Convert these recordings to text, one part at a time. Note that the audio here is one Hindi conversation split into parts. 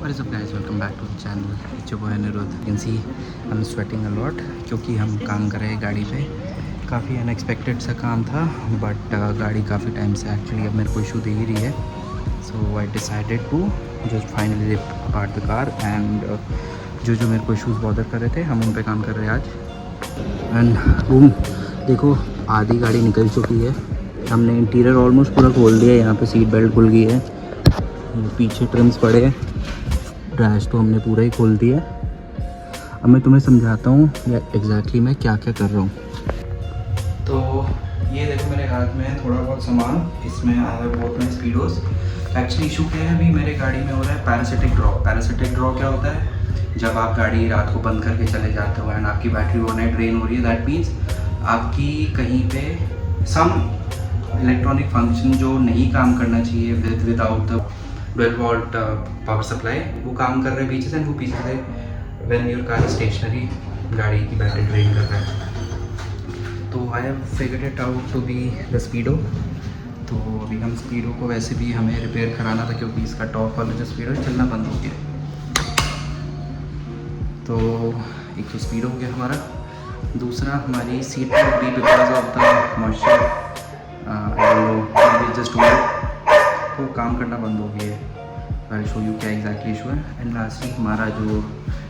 What is up guys, welcome back to the channel. It's your boy Anirudh. You can see I'm sweating a lot क्योंकि हम काम कर रहे हैं गाड़ी पे. काफ़ी अनएक्सपेक्टेड सा काम था बट गाड़ी काफ़ी टाइम से एक्चुअली अब मेरे को इशू दे ही रही है. So I decided to just finally rip apart the car and जो मेरे को इशूज़ बॉदर कर रहे थे हम उन पे काम कर रहे हैं आज. एंड बूम, देखो आधी गाड़ी निकल चुकी है. हमने इंटीरियर ऑलमोस्ट पूरा खोल दिया है. यहाँ पे सीट बेल्ट खुल गई है, पीछे ट्रिम्स पड़े हैं, डैश तो हमने पूरा ही खोल दिया. अब मैं तुम्हें समझाता हूँ एग्जैक्टली मैं क्या क्या कर रहा हूँ. तो ये देखो मेरे हाथ में थोड़ा बहुत सामान, इसमें आया है बहुत में स्पीडोज. एक्चुअली इशू क्या है, अभी मेरे गाड़ी में हो रहा है पैरासिटिक ड्रॉप. पैरासिटिक ड्रॉप क्या होता है, जब आप गाड़ी रात को बंद करके चले जाते हो एंड आपकी बैटरी ओवरनाइट ड्रेन हो रही है, दैट मीन्स आपकी कहीं पे सम इलेक्ट्रॉनिक फंक्शन जो नहीं काम करना चाहिए without the 12 volt power supply, वो काम कर रहे हैं पीछे से. वो पीछे से व्हेन योर कार स्टेशनरी गाड़ी की बैटरी ड्रेन कर रहा है. तो I have figured it out to be the speedo. तो अभी हम स्पीडो को वैसे भी हमें रिपेयर कराना था क्योंकि इसका टॉप वाला जो स्पीडो है चलना बंद हो गया. तो एक तो स्पीडो हो गया हमारा. दूसरा हमारी सीट पर भी because of the moisture just तो काम करना बंद हो गया है. आई शो यू क्या एग्जैक्टली इशू है. एंड लास्टली हमारा जो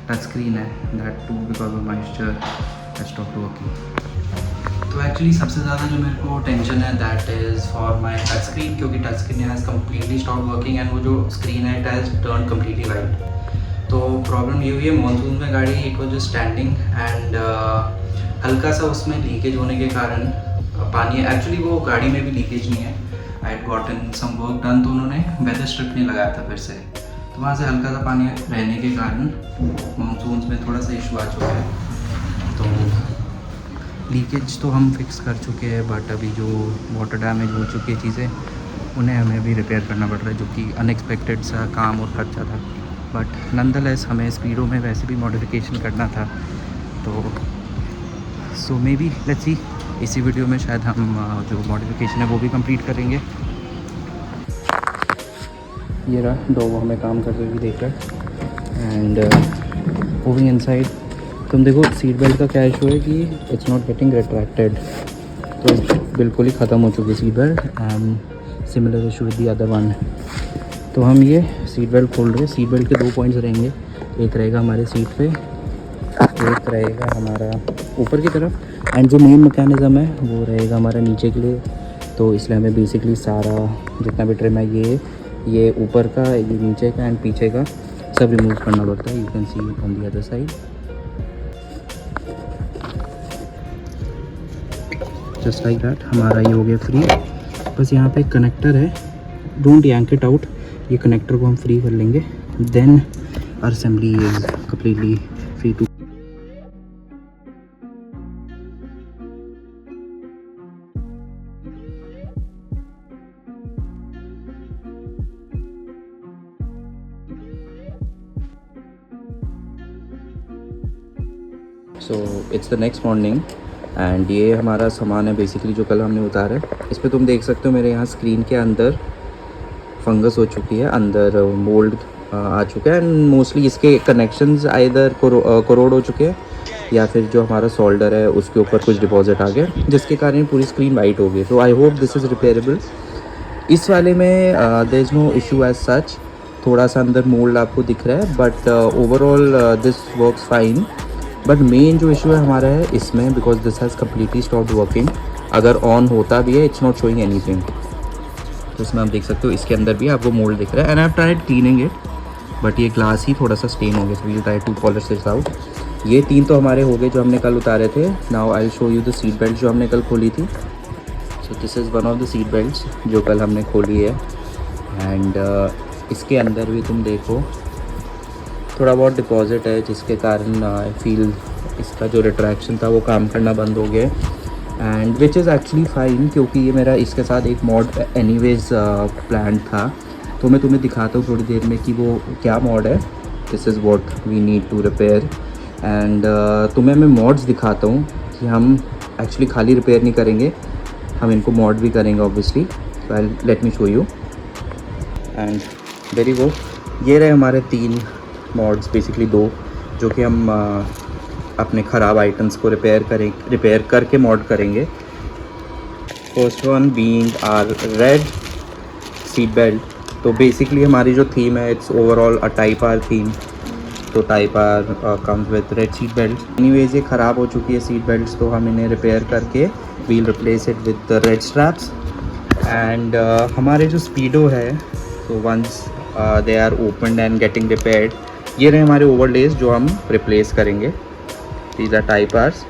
टच स्क्रीन है, that too because of moisture has stopped working. तो एक्चुअली सबसे ज़्यादा जो मेरे को टेंशन है that is for my touch screen, क्योंकि touch screen has completely stop working and वो जो स्क्रीन है it has turn completely white. तो प्रॉब्लम ये हुई है, मानसून में गाड़ी it was just standing and हल्का सा उसमें लीकेज होने के कारण पानी, एक्चुअली वो गाड़ी में भी लीकेज नहीं है. I had gotten some work done, तो उन्होंने वेदर स्ट्रिप नहीं लगाया था फिर से, तो वहाँ से हल्का सा पानी रहने के कारण मानसून में थोड़ा सा इशू आ चुका है. तो लीकेज तो हम फिक्स कर चुके हैं बट अभी जो वाटर डैमेज हो चुकी है चीज़ें, उन्हें हमें भी रिपेयर करना पड़ रहा है, जो कि अनएक्सपेक्टेड सा काम और खर्चा था. बट नॉनदलेस हमें स्पीडो में वैसे भी मॉडिफिकेशन करना था. तो सो मे बी लेट्स सी, इसी वीडियो में शायद हम जो मॉडिफिकेशन है वो भी कंप्लीट करेंगे. ये रहा डॉग हमें काम करते हुए देख रहा है. एंड मूविंग इनसाइड तुम देखो सीट बेल्ट का क्या इशू है कि इट्स नॉट गेटिंग रिट्रैक्टेड. तो बिल्कुल ही ख़त्म हो चुकी seat belt and similar issue with the other one. तो हम ये सीट बेल्ट खोल रहे हैं. सीट बेल्ट के 2 पॉइंट्स रहेंगे, एक रहेगा हमारे सीट पे, एक रहेगा हमारा ऊपर की तरफ, एंड जो मेन मैकेनिज़्म है वो रहेगा हमारा नीचे के लिए. तो इसलिए हमें बेसिकली सारा जितना भी ट्रिम है ये ऊपर का, ये नीचे का एंड पीछे का सब रिमूव करना पड़ता है. You can C on the other side. Just like that हमारा ये हो गया फ्री. बस यहाँ पे एक कनेक्टर है, डोंट यांक इट आउट. ये कनेक्टर को हम फ्री कर लेंगे, then our assembly is completely free too. So it's the next morning and ये हमारा सामान है बेसिकली जो कल हमने उतारा है. इस पर तुम देख सकते हो मेरे यहाँ स्क्रीन के अंदर फंगस हो चुकी है, अंदर मोल्ड आ चुका है एंड मोस्टली इसके कनेक्शंस आइदर करोड हो चुके हैं या फिर जो हमारा सोल्डर है उसके ऊपर कुछ डिपॉजिट आ गया जिसके कारण पूरी स्क्रीन वाइट हो गई. So I hope this is repairable. इस वाले में there is no issue as such. थोड़ा सा अंदर मोल्ड आपको दिख रहा है but overall this works fine. But main जो इशू है हमारा है इसमें, because this has completely stopped working. अगर ऑन होता भी है इट्स नॉट शोइंग एनीथिंग. तो इसमें आप देख सकते हो इसके अंदर भी आपको मोल्ड दिख रहा है and I have tried cleaning it but ये ग्लास ही थोड़ा सा स्टेन हो गया. So we will try to polish this out. ये 3 तो हमारे हो गए जो हमने कल उतारे थे. Now I will show you the seat belt जो हमने कल खोली थी. सो this is one of the seat belts जो कल हमने खोली है. एंड इसके अंदर भी तुम देखो थोड़ा बहुत डिपॉजिट है जिसके कारण आई फील इसका जो रिट्रैक्शन था वो काम करना बंद हो गया. And which is actually fine क्योंकि ये मेरा इसके साथ एक मॉड एनीवेज प्लान था. तो मैं तुम्हें दिखाता हूँ थोड़ी देर में कि वो क्या मॉड है. This is what we need to repair. And तुम्हें मैं मॉड्स दिखाता हूँ कि हम एक्चुअली खाली रिपेयर नहीं करेंगे, हम इनको मॉड भी करेंगे obviously. Let me show you. And there you go, ये रहे हमारे 3 मॉड्स, बेसिकली 2, जो कि हम अपने ख़राब आइटम्स को रिपेयर करके मॉड करेंगे। First one being our red seat belt. तो बेसिकली हमारी जो थीम है it's overall a type R theme. तो type R comes with red seat belt. Anyways ये ख़राब हो चुकी है सीट बेल्ट्स, तो हम इन्हें रिपेयर करके we'll replace it with the red straps. And हमारे जो स्पीडो है, तो once they are opened and getting repaired, ये रहे हमारे ओवरलेस जो हम रिप्लेस करेंगे। These are type R's.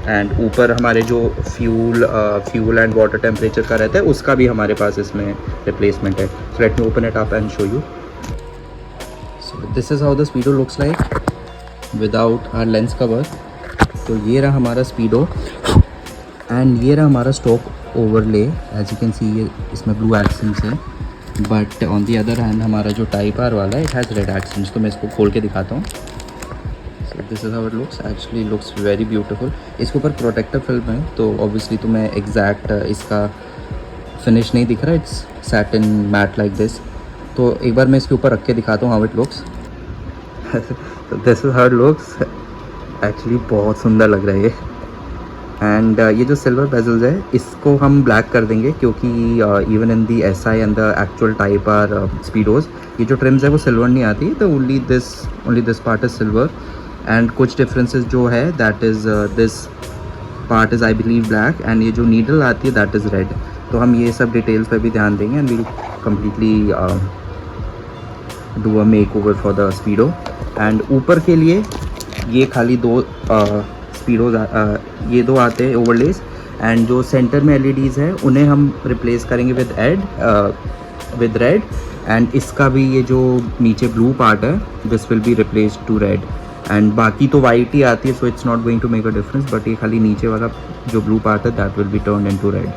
And ऊपर हमारे जो फ्यूल एंड वाटर टेम्परेचर का रहता है उसका भी हमारे पास इसमें रिप्लेसमेंट है। So let me open it up and show you. So this is how the speedo looks like without our lens cover. तो ये रहा हमारा स्पीडो एंड ये रहा हमारा stock overlay. As you can see ये इसमें ब्लू एक्सेंट्स है, but on the other hand हमारा जो टाइप आर वाला है इट हैज़ रेड एक्सेंट्स। तो मैं इसको खोल के दिखाता हूँ। This is how it looks, actually looks very beautiful. इसके ऊपर प्रोटेक्टर फिल्म है, तो ऑब्वियसली तो मैं एग्जैक्ट इसका फिनिश नहीं दिख रहा, it's satin matte like this. तो एक बार मैं इसके ऊपर रख के दिखाता हूँ how it looks. This is how it looks, actually बहुत सुंदर लग रहा है ये। एंड ये जो सिल्वर बेजल्स है इसको हम ब्लैक कर देंगे, क्योंकि even in the SI and the actual type R speedos ये जो ट्रिम्स है वो सिल्वर नहीं आती, तो only this part is silver. And कुछ डिफरेंसेस जो है that is this part is I believe black, and ये जो नीडल आती है दैट इज़ रेड। तो हम ये सब डिटेल्स पे भी ध्यान देंगे and we'll completely do a makeover for the speedo. And ऊपर के लिए ये खाली 2 स्पीडोज ये 2 आते हैं ओवरलेस, एंड जो सेंटर में LEDs है उन्हें हम रिप्लेस करेंगे विद रेड। एंड इसका भी ये जो नीचे ब्लू पार्ट है this will be replaced to red. And बाकी तो वाइट ही आती है, so it's not going to make a difference, but ये खाली नीचे वाला जो ब्लू पार्ट है that will be turned into red.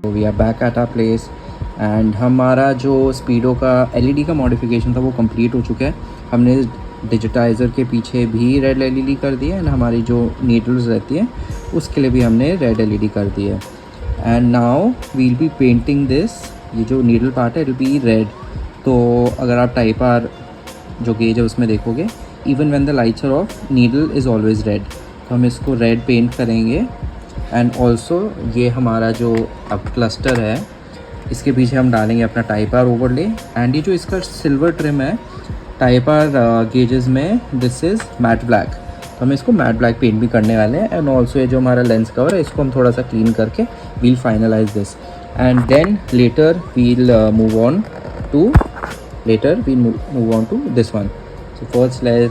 We are back at our place and हमारा जो स्पीडो का LED का मॉडिफिकेशन था वो कंप्लीट हो चुका है। हमने डिजिटाइज़र के पीछे भी रेड LED कर दिया, एंड हमारी जो नीडल्स रहती हैं उसके लिए भी हमने रेड LED कर दी है। And now we'll be painting this, ये जो नीडल पार्ट है इट विल बी रेड। तो अगर आप टाइप आर जो गेज है उसमें देखोगे, even when the lights are off needle is always red. तो हम इसको रेड पेंट करेंगे। एंड ऑल्सो ये हमारा जो अब क्लस्टर है इसके पीछे हम डालेंगे अपना टाइप आर ओवरले। एंड ये जो इसका सिल्वर ट्रिम है टाइप आर गेजेस में दिस इज़ मैट ब्लैक, तो हम इसको मैट ब्लैक पेंट भी करने वाले हैं। एंड ऑल्सो ये जो हमारा लेंस कवर है इसको हम थोड़ा सा क्लीन करके we'll finalise this, and then later we'll move on to this one. So first let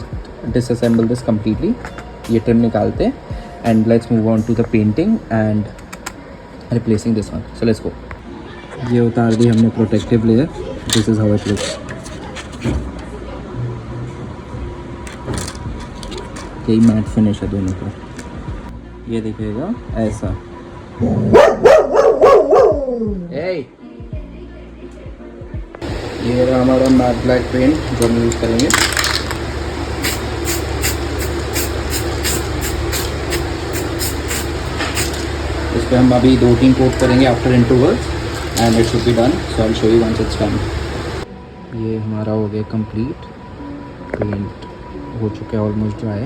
disassemble this completely, ये ट्रिम निकालते हैं, and let's move on to the painting and replacing this one. So let's go. ये उतार दी हमने protective layer. This is how it looks. यही मैट फिनिश है दोनों का, ये दिखेगा ऐसा। ये रहा हमारा मैट ब्लैक पेंट जो हम यूज़ करेंगे। इस पर हम अभी 2-3 कोट करेंगे after intervals and it should be done. So I will show you once it's done. ये हमारा हो गया कंप्लीट, पेंट हो चुका है ऑलमोस्ट ड्राई।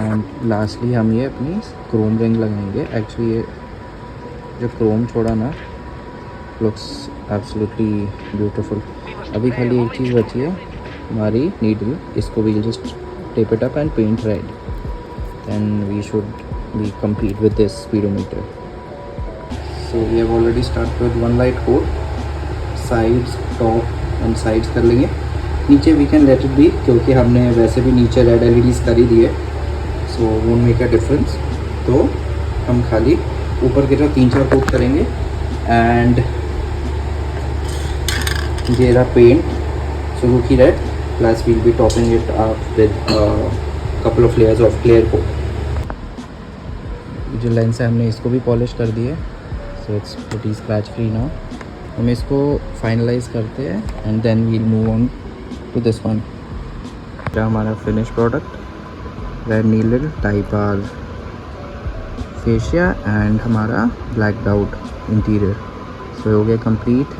एंड लास्टली हम ये अपनी क्रोम रिंग लगाएंगे। एक्चुअली ये जो क्रोम छोड़ा ना लुक्स एब्सोल्युटली ब्यूटीफुल। अभी खाली एक चीज़ बची है हमारी नीडल, इसको we just tape it up and paint red, then we should be complete with this speedometer. So we have already started with one light coat, sides, top and sides कर लेंगे। नीचे we can let it be, क्योंकि हमने वैसे भी नीचे रेड LEDs कर ही दिए, so won't make a difference। तो हम खाली ऊपर की तरफ 3-4 कोट करेंगे। एंड ये रहा paint Suzuki red, plus we'll be topping it up with couple of layers of clear coat। जो लेंस है हमने इसको भी पॉलिश कर दिया है, so it's pretty scratch free now. हम इसको फाइनलाइज करते हैं and then we'll move on to this one. क्या हमारा फिनिश प्रोडक्ट रेड नीलर टाइप आर फेशिया एंड हमारा ब्लैक आउट इंटीरियर। सो हो गया कंप्लीट।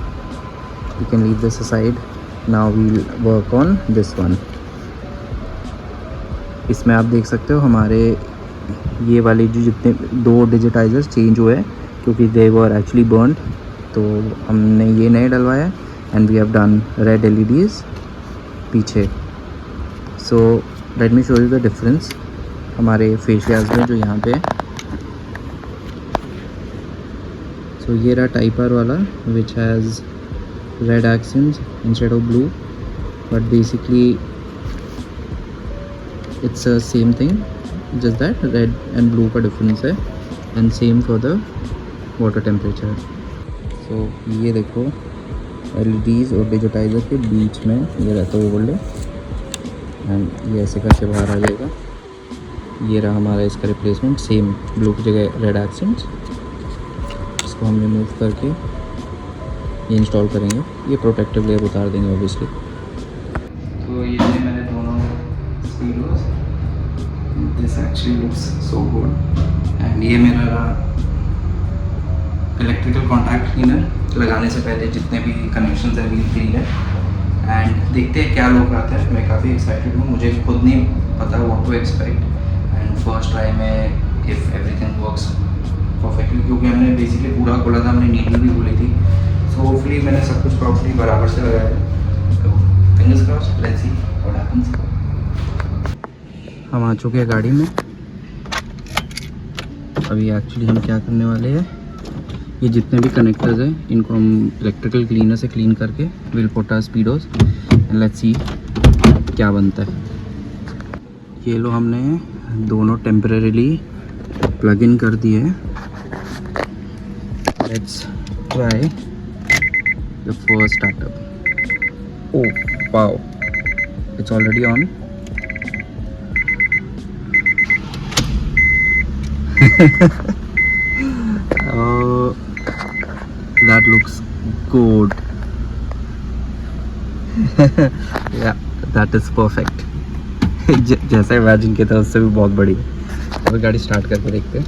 You can leave this aside. Now we'll work on this one. इसमें आप देख सकते हो हमारे ये वाले जो जितने 2 डिजिटाइजर्स चेंज हुए क्योंकि दे वर एक्चुअली बर्नड, तो हमने ये नए डलवाया and we have done red LEDs पीछे। So let me show you the difference हमारे फेशियाज में जो यहाँ पे। सो ये रहा टाइप आर वाला which has red accents instead of blue, but basically it's a same thing, just that red and blue का difference है, and same for the water temperature. So ये देखो LEDs और डिजिटाइजर के बीच में ये रहता है ओवरले एंड ये ऐसे करके बाहर आ जाएगा। ये रहा हमारा इसका रिप्लेसमेंट, सेम ब्लू की जगह रेड एक्सेंट्स। इसको हम रिमूव करके ये इंस्टॉल करेंगे। ये प्रोटेक्टिव लेयर उतार देंगे ऑब्वियसली। तो ये मैंने दोनों speedos, this actually looks so good. And ये मेरा इलेक्ट्रिकल कॉन्टैक्ट क्लीनर लगाने से पहले जितने भी कनेक्शंस हैं वील क्लीन है। एंड देखते हैं क्या लोग आता है। मैं काफ़ी एक्साइटेड हूँ, मुझे खुद नहीं पता what to expect. And first try में इफ़ एवरीथिंग वर्क्स परफेक्टली, क्योंकि हमने बेसिकली पूरा खोला था, हमने नीडल भी खोली थी। सो होपफुली मैंने सब कुछ प्रॉपर्ली बराबर से लगाया है। तो fingers crossed, let's see what happens. हम आ चुके हैं गाड़ी में। अभी एक्चुअली हम क्या करने वाले हैं, ये जितने भी कनेक्टर्स हैं इनको हम इलेक्ट्रिकल क्लीनर से क्लीन करके will put our speedos and let's see क्या बनता है। ये लो हमने दोनों टेम्परेरीली प्लग इन कर दिए हैं। Let's try the first startup. Oh wow, it's already on. Oh, that looks good. Yeah, that is perfect. जैसा इमेजिन किया था उससे भी बहुत बड़ी है। अभी गाड़ी स्टार्ट करके देखते हैं।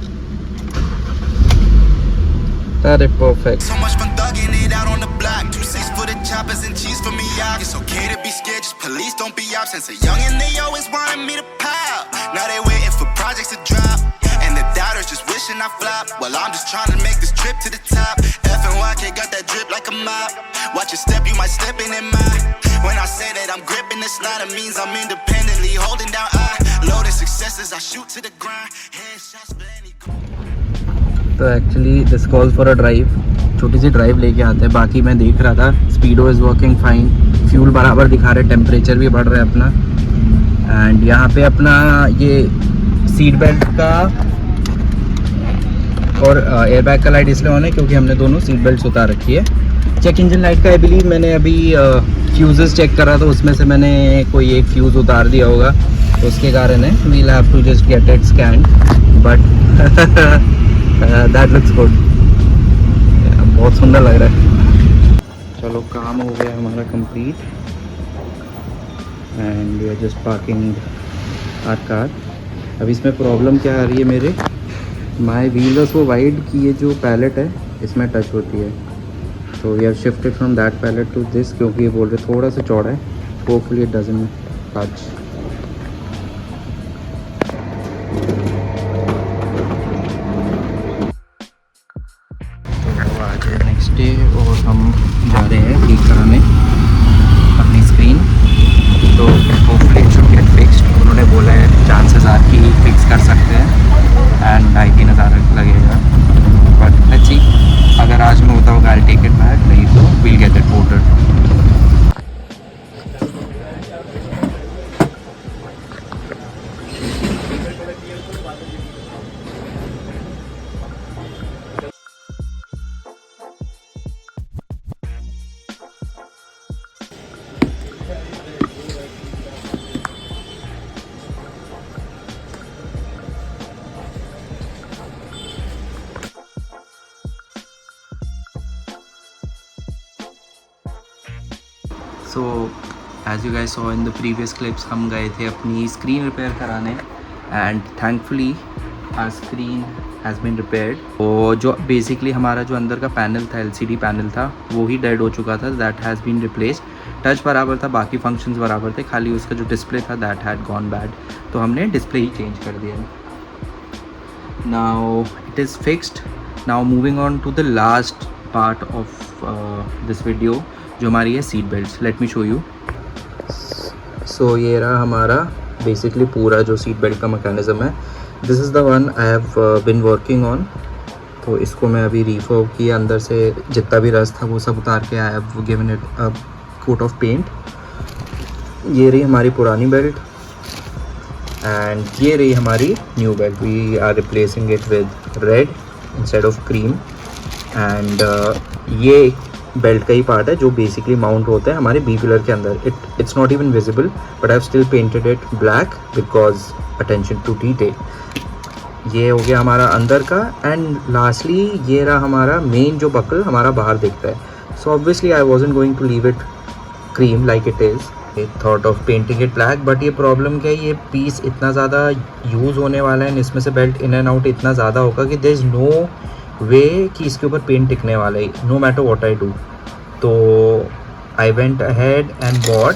That is perfect. So much fun thugging it out on the block. 2-6 for the choppers and cheese for me. It's okay to be scared, just police don't be out. Since a youngin' they always wanted me to pop. Now they waiting for projects to drop. And the doubters just wishing I flop. Well, I'm just trying to make this trip to the top. FNYK got that drip like a mop. Watch your step, you might step in my. When I say that I'm gripping this line, it means I'm independently holding down loaded successes, I shoot to the grind. Headshots, plenty. तो actually this calls for a drive. छोटी सी ड्राइव लेके आते हैं। बाकी मैं देख रहा था स्पीडो इज़ वर्किंग फाइन, फ्यूल बराबर दिखा रहे, टेम्परेचर भी बढ़ रहा है अपना। एंड यहाँ पे अपना ये सीट बेल्ट का और एयरबैग का लाइट इसलिए ऑन है क्योंकि हमने दोनों सीट बेल्ट उतार रखी है। चेक इंजन लाइट का आई बिलीव मैंने अभी फ्यूजेस चेक करा तो उसमें से मैंने कोई एक फ्यूज़ उतार दिया होगा, तो उसके कारण है we'll have to just get it scanned, but that looks good. बहुत सुंदर लग रहा है। चलो काम हो गया हमारा complete and we are just parking our car. अब इसमें प्रॉब्लम क्या आ रही है, मेरे माई व्हील्स वो वाइड की ये जो पैलेट है इसमें टच होती है, तो we have shifted from that pallet to this क्योंकि ये बोल रहे थोड़ा सा चौड़ा है। Hopefully it doesn't touch. तो आज है नेक्स्ट डे और हम जा रहे हैं ठीक कराने अपनी स्क्रीन। तो hopefully it should get fixed. उन्होंने बोला है चांसेस आर कि फिक्स कर सकते हैं एंड 2,500 लगेगा, बट लेट्स सी। अगर आज में होता होगा आई टेक इट बैक, नहीं तो will get it ported. So as you guys saw in the previous clips हम गए थे अपनी स्क्रीन रिपेयर कराने and thankfully our screen has been repaired. तो जो बेसिकली हमारा जो अंदर का पैनल था, LCD पैनल था, वो ही डेड हो चुका था। That has been replaced. Touch बराबर था, बाकी फंक्शंस बराबर थे, खाली उसका जो डिस्प्ले था दैट हैड गॉन बैड, तो हमने डिस्प्ले ही चेंज कर दिया। Now it is fixed. Now moving on to the last part of this video, जो हमारी है seat belts. Let me show you. So ये रहा हमारा बेसिकली पूरा जो सीट बेल्ट का मैकेनिज़्म है। This is the one I have been working on. तो इसको मैं अभी रिफर्ब किया, अंदर से जितना भी रस था वो सब उतार के I have given it a coat of paint. ये रही हमारी पुरानी बेल्ट एंड ये रही हमारी new belt. We are replacing it with red instead of cream. And ये बेल्ट का ही पार्ट है जो बेसिकली माउंट होता है हमारे बी पिलर के अंदर। It's not even visible but I have still painted it black because attention to detail. ये हो गया हमारा अंदर का। एंड लास्टली ये रहा हमारा मेन जो बकल हमारा बाहर दिखता है। So obviously I wasn't going to leave it cream like it is. Thought of painting it black, but ये प्रॉब्लम क्या है, ये पीस इतना ज़्यादा यूज़ होने वाला है, इसमें से बेल्ट इन एंड आउट इतना ज़्यादा होगा कि देयर इज़ नो वे कि इसके ऊपर पेंट टिकने वाला है, no matter what I do. तो I went ahead and bought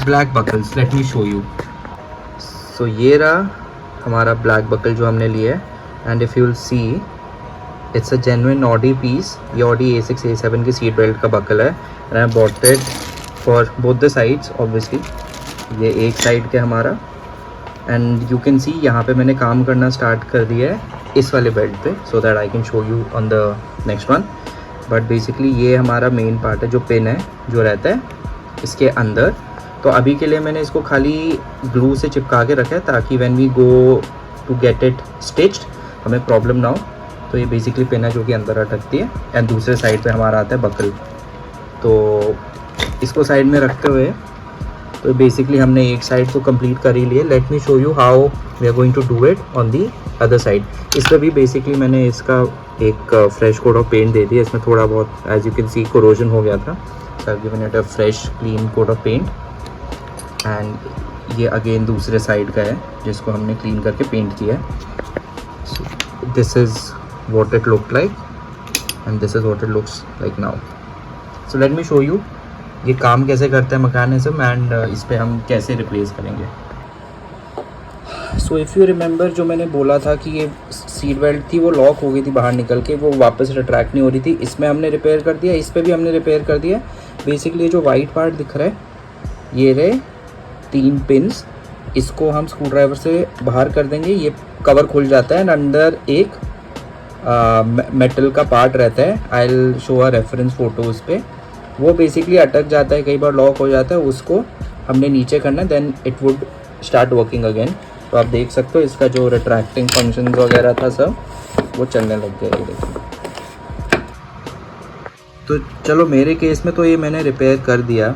black buckles. Let me show you. So ये रहा हमारा ब्लैक बकल जो हमने लिया है। And if you will see it's a genuine Audi piece. ये ऑडी A6 A7 की सीट बेल्ट का बकल है and I bought it for both the sides obviously. ये एक साइड के हमारा एंड यू कैन सी यहाँ पे मैंने काम करना स्टार्ट कर दिया है इस वाले बेल्ट पे, so that I can show you on the next one. But basically ये हमारा मेन पार्ट है, जो पिन है जो रहता है इसके अंदर। तो अभी के लिए मैंने इसको खाली ग्लू से चिपका के रखा है ताकि when we go to get it stitched हमें प्रॉब्लम ना हो। तो ये बेसिकली पिन है जो कि अंदर अटकती है एंड दूसरे साइड पे हमारा आता है बकल। तो इसको साइड में रखते हुए तो बेसिकली हमने एक साइड तो कंप्लीट कर ही लिए। Let me show you how we are going to do it on the other side. इस पर भी बेसिकली मैंने इसका एक फ्रेश कोट ऑफ पेंट दे दिया। इसमें थोड़ा बहुत as you can see corrosion हो गया था, so I have given it a fresh clean coat of paint. And ये अगेन दूसरे साइड का है जिसको हमने क्लीन करके पेंट किया है। This is what it look like and this is what it looks like now. So let me show you ये काम कैसे करता है मैकेनिज्म एंड इस पर हम कैसे रिप्लेस करेंगे। सो इफ़ यू रिमेंबर, जो मैंने बोला था कि ये सीट बेल्ट थी वो लॉक हो गई थी बाहर निकल के, वो वापस रिट्रैक्ट नहीं हो रही थी। इसमें हमने रिपेयर कर दिया, इस पर भी हमने रिपेयर कर दिया। बेसिकली जो वाइट पार्ट दिख रहा है ये रहे 3 पिन्स, इसको हम स्क्रू ड्राइवर से बाहर कर देंगे। ये कवर खुल जाता है एंड अंदर एक मेटल का पार्ट रहता है। आई will show a reference photo उस पर। वो बेसिकली अटक जाता है, कई बार लॉक हो जाता है, उसको हमने नीचे करना है, then it would start working again. तो आप देख सकते हो इसका जो रिट्रैक्टिंग फंक्शन वगैरह था सब वो चलने लग गया। ये देखिए। तो चलो मेरे केस में तो ये मैंने रिपेयर कर दिया,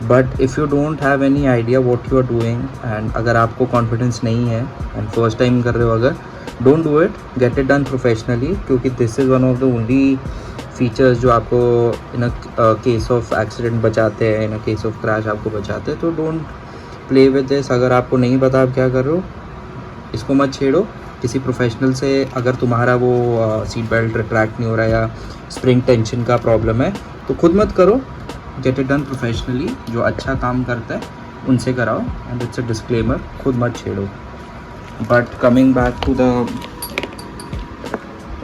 but if you don't have any idea what you are doing and अगर आपको कॉन्फिडेंस नहीं है एंड फर्स्ट टाइम कर रहे हो अगर, don't do it, get it done professionally, क्योंकि this is one of the only features जो आपको in a case of accident बचाते हैं, in a case of crash आपको बचाते हैं। तो डोंट प्ले विद दिस। अगर आपको नहीं पता आप क्या कर रहे हो, इसको मत छेड़ो, किसी प्रोफेशनल से। अगर तुम्हारा वो सीट बेल्ट रिट्रैक्ट नहीं हो रहा है या स्प्रिंग टेंशन का प्रॉब्लम है तो खुद मत करो, गेट इट डन प्रोफेशनली। जो अच्छा काम करता है उनसे कराओ एंड इट्स अ डिस्क्लेमर, खुद मत छेड़ो। But coming back to the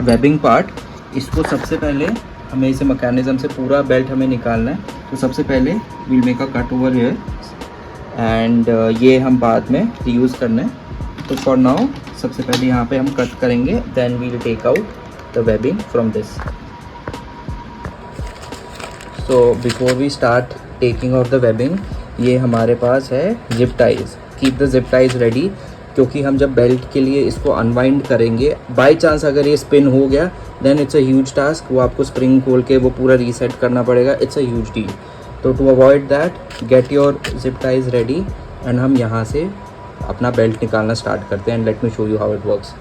webbing part, इसको सबसे पहले हमें इसे मैकेनिज़्म से पूरा बेल्ट हमें निकालना है। तो सबसे पहले we'll make a cut over here and ये हम बाद में रीयूज़ करना है। तो फॉर नाउ सबसे पहले यहाँ पे हम कट करेंगे, then we'll take out the webbing from this. So before we start taking out the webbing, ये हमारे पास है zip ties. Keep the zip ties ready, क्योंकि हम जब बेल्ट के लिए इसको अनवाइंड करेंगे, बाय चांस अगर ये स्पिन हो गया then it's a huge task. वो आपको स्प्रिंग खोल के वो पूरा रीसेट करना पड़ेगा, इट्स अ ह्यूज डील। तो to avoid that get your zip ties ready and हम यहाँ से अपना बेल्ट निकालना स्टार्ट करते हैं and let me show you how it works.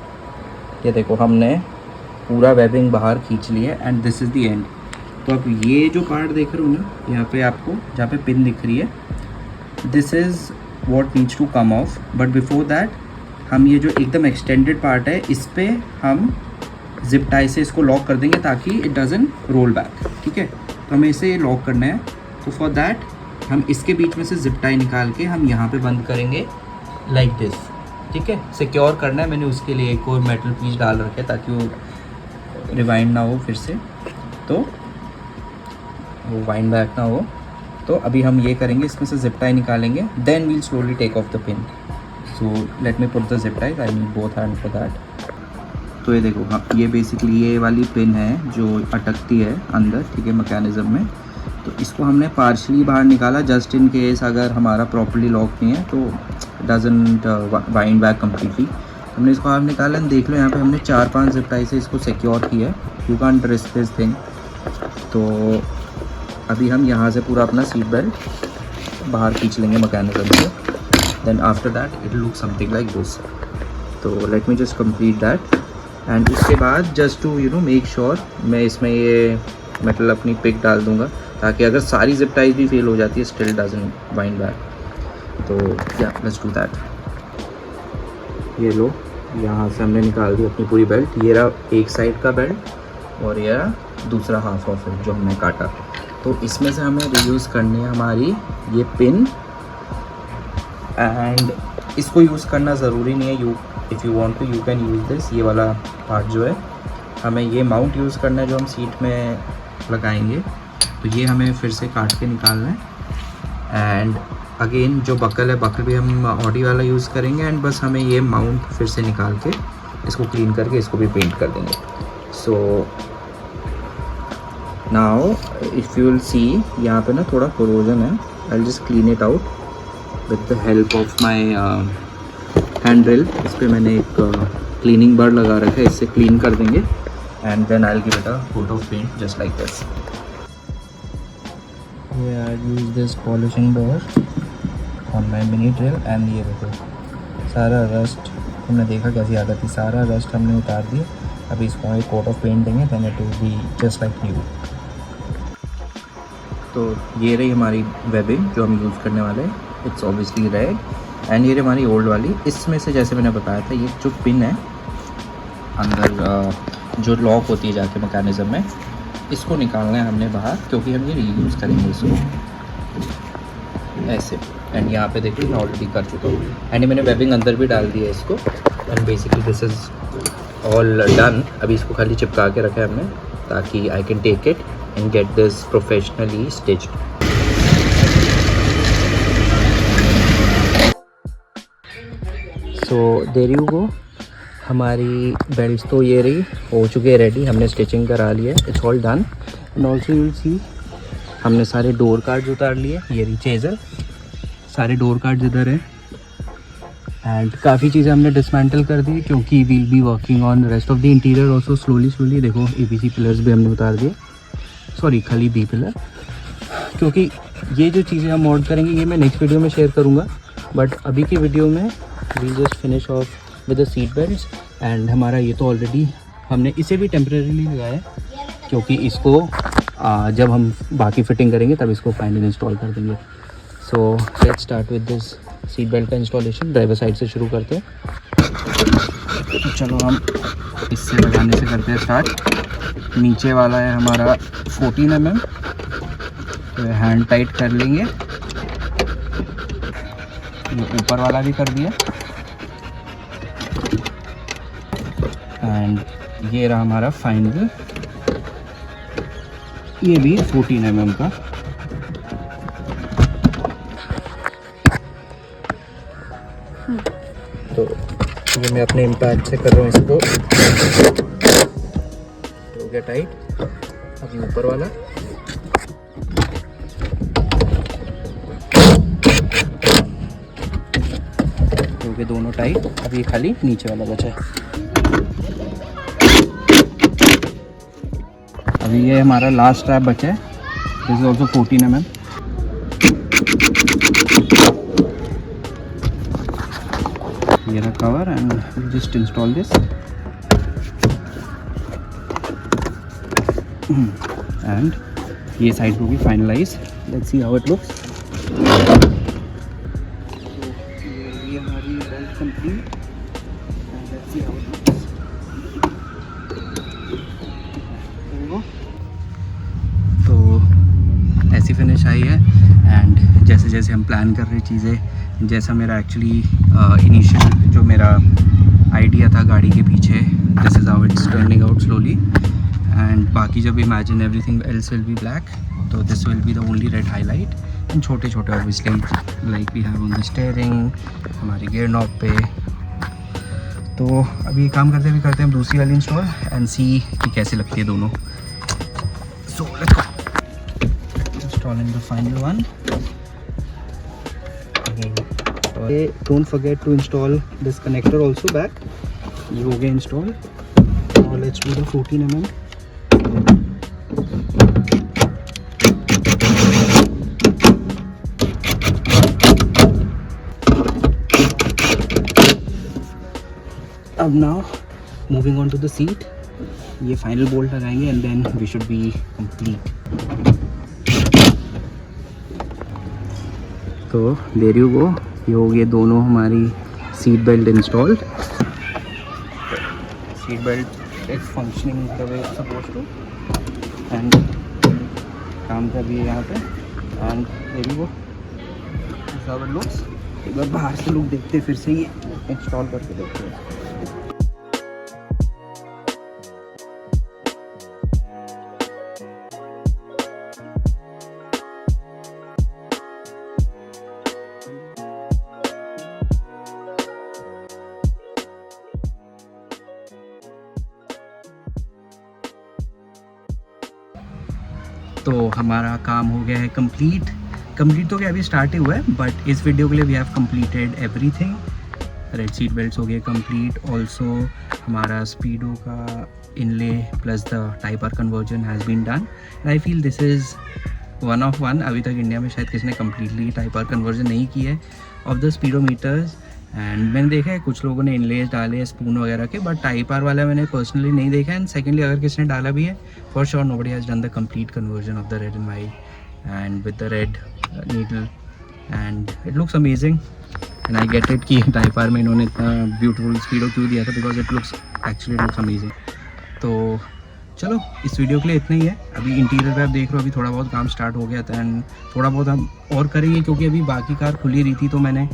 ये देखो हमने पूरा वेबिंग बाहर खींच लिया and this is the end. तो आप ये जो पार्ट देख रहे हो ना, यहाँ पे आपको जहाँ पे पिन दिख रही है, this is what needs to come off. But before that हम ये जो एकदम एक्सटेंडेड पार्ट है, इस पे हम जिप टाई से इसको लॉक कर देंगे ताकि इट डजंट रोल बैक। ठीक है, तो हमें इसे लॉक करना है। तो फॉर दैट हम इसके बीच में से जिप टाई निकाल के हम यहाँ पे बंद करेंगे लाइक दिस। ठीक है, सिक्योर करना है। मैंने उसके लिए एक और मेटल पीस डाल रखे है ताकि वो रिवाइंड ना हो फिर से, तो वो वाइंड बैक ना हो। तो अभी हम ये करेंगे, इसमें से जिप टाई निकालेंगे, then we'll slowly take off the pin. So let me put the zip tie, I need both hand for that. तो ये देखो, हाँ ये बेसिकली ये वाली पिन है जो अटकती है अंदर, ठीक है, मैकेनिज़्म में। तो इसको हमने पार्शली बाहर निकाला जस्ट इन केस अगर हमारा प्रॉपर्ली लॉक नहीं है तो डजंट वाइंड बैक कम्प्लीटली। हमने इसको बाहर निकाला, देख लो यहाँ पे हमने 4-5 जिप टाई से इसको सिक्योर किया है। You can't risk this thing. तो अभी हम यहाँ से पूरा अपना सीट बेल्ट बाहर खींच लेंगे मैकेनिज़्म से। Then after that it look something like this. तो let me just complete that. And उसके बाद just to you know make sure, मैं इसमें ये मेटल अपनी पिक डाल दूँगा ताकि अगर सारी जिप टाइज भी फेल हो जाती है स्टिल डजंट वाइंड बैक। तो या लेट्स डू दैट। ये लो, यहाँ से हमने निकाल दी अपनी पूरी बेल्ट। ये रहा एक साइड का बेल्ट और ये रहा दूसरा हाफ ऑफ इट जो हमने काटा। तो इसमें से हमें रियूज़ करनी है हमारी ये पिन। एंड इसको यूज़ करना ज़रूरी नहीं है, if you want to you can use this. ये वाला पार्ट जो है हमें ये माउंट यूज़ करना है जो हम सीट में लगाएंगे। तो ये हमें फिर से काट के निकालना है। एंड अगेन जो बकल है, बकल भी हम ऑडी वाला यूज़ करेंगे। एंड बस हमें ये माउंट फिर से निकाल के इसको क्लीन करके इसको भी पेंट कर देंगे। So now if you will सी, यहाँ पे ना थोड़ा कोरोजन है। I will just clean it out with the help of my hand drill. इस पर मैंने एक क्लीनिंग बर लगा रखा है, इससे क्लीन कर देंगे। And then I will give it a coat of paint just like this. I use this polishing bar on my mini drill and ये देखो सारा रस्ट, हमने देखा कैसी आदत थी, सारा रस्ट हमने उतार दिया। अभी इसको एक कोट ऑफ पेंट देंगे, then it will be just like new। तो ये रही हमारी वेबिंग जो हम यूज़ करने वाले हैं। It's obviously red. एंड ये रही हमारी ओल्ड वाली। इसमें से जैसे मैंने बताया था, ये जो पिन है अंदर जो लॉक होती है जाके मैकेनिज़्म में, इसको निकालना है हमने बाहर, क्योंकि हम ये रीयूज़ करेंगे इसको ऐसे। एंड यहाँ पे देखिए मैं ऑलरेडी कर चुका हूँ। एंड मैंने वेबिंग अंदर भी डाल दिया है इसको। And basically this is all done. अभी इसको खाली चिपका के रखा है हमने ताकि I can take it and get this professionally stitched. So there you go, हमारी बेल्ट तो ये रही हो चुकी है रेडी, हमने स्टिचिंग करा ली है। It's all done. And also you will सी हमने सारे डोर कार्ड्स उतार लिए। ये रही चेज़र, सारे डोर कार्ड्स इधर है। एंड काफ़ी चीज़ें हमने डिसमेंटल कर दी क्योंकि we'll be working on rest of the interior also slowly. देखो ABC पिलर्स भी हमने उतार दिए, सॉरी खाली B पिलर, क्योंकि ये जो चीज़ें हम मॉड करेंगे ये मैं नेक्स्ट वीडियो में शेयर करूँगा। बट अभी की वीडियो में we just finish off with the seat belts. And हमारा ये तो ऑलरेडी हमने इसे भी टेम्परेरीली लगाया है क्योंकि इसको जब हम बाकी फिटिंग करेंगे तब इसको फाइनली इंस्टॉल कर देंगे। So let's start with this seat belt का इंस्टॉलेशन। ड्राइवर साइड से शुरू करते हैं। तो चलो हम इससे लगाने से करते हैं स्टार्ट। नीचे वाला है हमारा 14 mm, तो हैंड टाइट कर लेंगे। ये ऊपर वाला भी कर दिया। एंड ये रहा हमारा फाइनल, ये भी 14 mm का। तो ये मैं अपने इम्पैक्ट से कर रहा हूँ इसको। हो गया टाइट। अभी ऊपर वाला हो गए दोनों टाइट। अभी खाली नीचे वाला बचा है। अभी ये हमारा लास्ट स्ट्रैप बचा है। This is also 14 mm। ये रहा cover and just install this and ये साइड होगी finalise, let's see how it looks. ये हमारी belt complete and let's see how it looks. तो ऐसी फिनिश आई है एंड जैसे जैसे हम प्लान कर रहे चीज़ें, जैसा मेरा एक्चुअली इनिशियल जो मेरा आइडिया था गाड़ी के पीछे, this is how it's turning out slowly. And बाकी जब imagine everything else will be black, तो this will be the only red highlight. And छोटे छोटे obviously like we have on the steering, हमारी गियर नॉब पे। तो अभी काम करते हैं हम दूसरी वाली इंस्टॉल एंड सी कि कैसे लगती है दोनों। So let's go installing the final one. Okay, don't forget to install this connector also back. ये हो गया install. Now let's do the 14 mm. अब now moving on to the seat. ये final bolt लगाएंगे and then we should be complete. तो देर यू गो, ये हो गए दोनों हमारी seat belt installed. Seat belt is functioning the way it's supposed to and काम कर रही है यहाँ पे। And there you go, how it looks. एक बार बाहर से लुक देखते फिर से ये इंस्टॉल करके देखते हैं। तो हमारा काम हो गया है कंप्लीट तो क्या अभी स्टार्ट ही हुआ है, बट इस वीडियो के लिए we have completed everything. Red seat belts हो गए कंप्लीट, ऑल्सो हमारा स्पीडो का inlay plus the type R conversion has been done and I feel this is one of one. अभी तक इंडिया में शायद किसी ने कम्प्लीटली टाइप आर कन्वर्जन नहीं की है ऑफ द स्पीडोमीटर्स। एंड मैंने देखा है कुछ लोगों ने इनलेस डाले हैं स्पून वगैरह के, बट टाइप आर वाला मैंने पर्सनली नहीं देखा। एंड सेकेंडली अगर किसी ने डाला भी है, for sure nobody has done the complete conversion of the red and white and with the red needle and it looks amazing. And I get it कि टाइप आर में इन्होंने इतना ब्यूटीफुल स्पीडो क्यों दिया था, बिकॉज इट लुक्स अमेजिंग। तो चलो इस वीडियो के लिए इतना ही है। अभी इंटीरियर पे आप देख रहे हो, अभी थोड़ा बहुत काम स्टार्ट हो गया था एंड थोड़ा बहुत हम और करेंगे, क्योंकि अभी बाकी कार खुली रही थी तो मैंने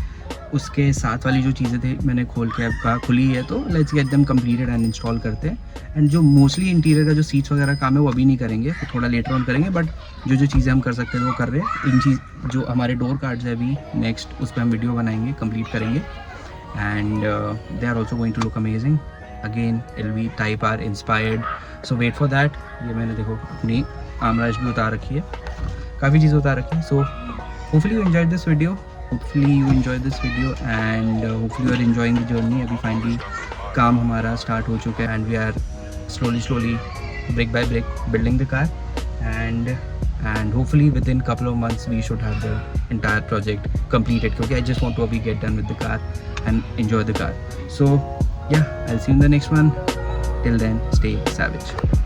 उसके साथ वाली जो चीज़ें थी मैंने खोल के, अब कार खुली है तो let's get them completed and install करते हैं। एंड जो मोस्टली इंटीरियर का जो सीट्स वगैरह काम है वो अभी नहीं करेंगे, तो थोड़ा लेटर ऑन करेंगे, बट जो चीज़ें हम कर सकते हैं वो कर रहे हैं। इन चीज़ जो हमारे डोर कार्ड्स है अभी नेक्स्ट उस पर हम वीडियो बनाएंगे, कंप्लीट करेंगे and they are also going to look amazing. Again it will be type R inspired, so wait for that. ये मैंने देखो अपनी आमराज भी उतार रखी है, काफ़ी चीज़ें उतार रखी है। So hopefully you enjoyed this video, hopefully you enjoyed this video and hopefully you are enjoying the journey। अभी फाइनली काम हमारा स्टार्ट हो चुका है and we are slowly brick by brick building the car and hopefully within couple of months we should have the entire project completed, क्योंकि I just want to get done with the car and enjoy the car। So yeah, I'll see you in the next one. Till then, stay savage.